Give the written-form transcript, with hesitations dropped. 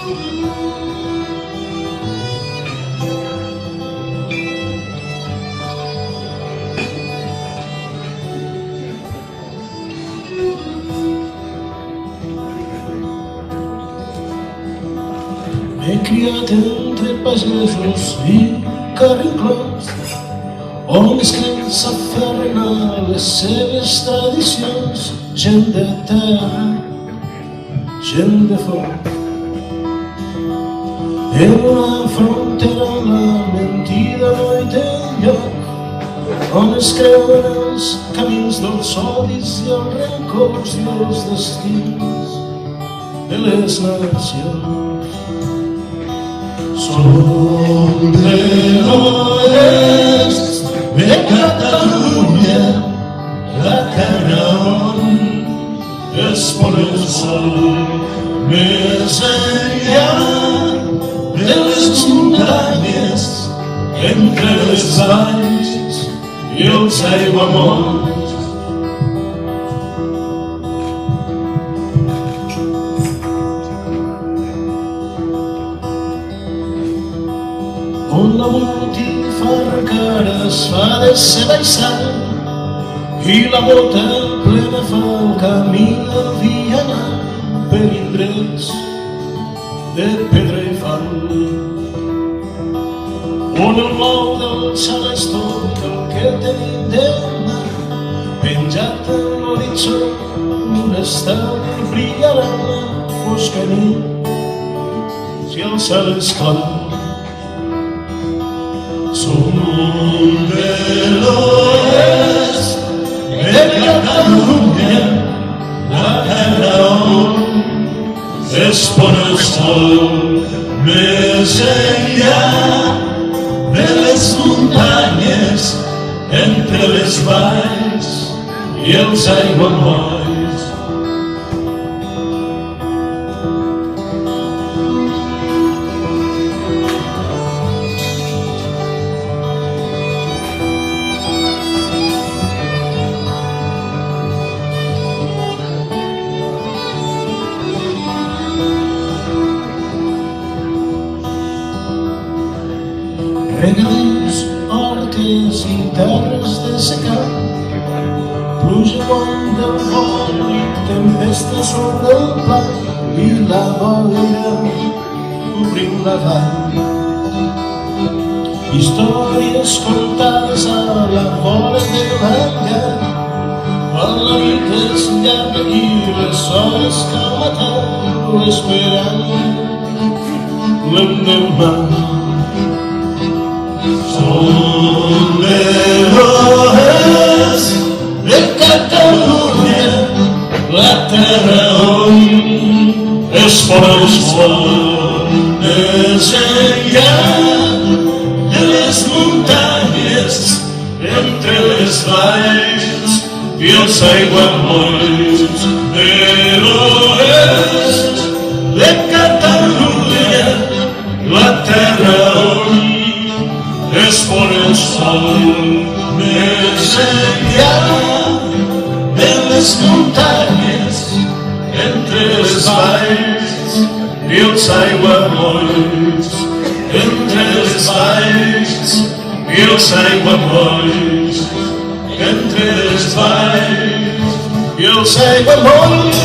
M'he criat entre pagesos i carrinclons, on les creus s'aferren a les seves tradicions, gent de terra, gent de foc. En una frontera la mentida no hi té lloc, on es creuen els camins dels odis i els rencors i els destins de les nacions. Som de l'oest de Catalunya, la terra on es pon el sol, més enllà de les muntanyes, entre les valls i els aiguamolls. On la botifarra encara es fa de seva i sal i la bota plena fa el camí del vianant per indrets de pedra i fang. On el blau del cel és tot el que tenim demà, penjat en l'horitzó un estel brillarà en la fosca nit si el cel és clar. Som de l'oest de Catalunya, la terra on es pon el sol, més enllà de les muntanyes, entre les valls i els aiguamolls. Regadius, hortes i terres de secà, pluja quan del vol i tempesta sobre el pla i la boira cobrint la vall. Històries contades a la vora de la llar, quan la nit és llarga i les hores que maten esperant l'endemà. Som de l'oest de Catalunya, la terra on es pon el sol, més enllà de les muntanyes, entre les valls i els aiguamolls. De l'oest de Catalunya, la terra on es pon el sol, més enllà de les muntanyes, entre les valls i els aiguamolls, entre les valls i els aiguamolls, entre les valls i els aiguamolls.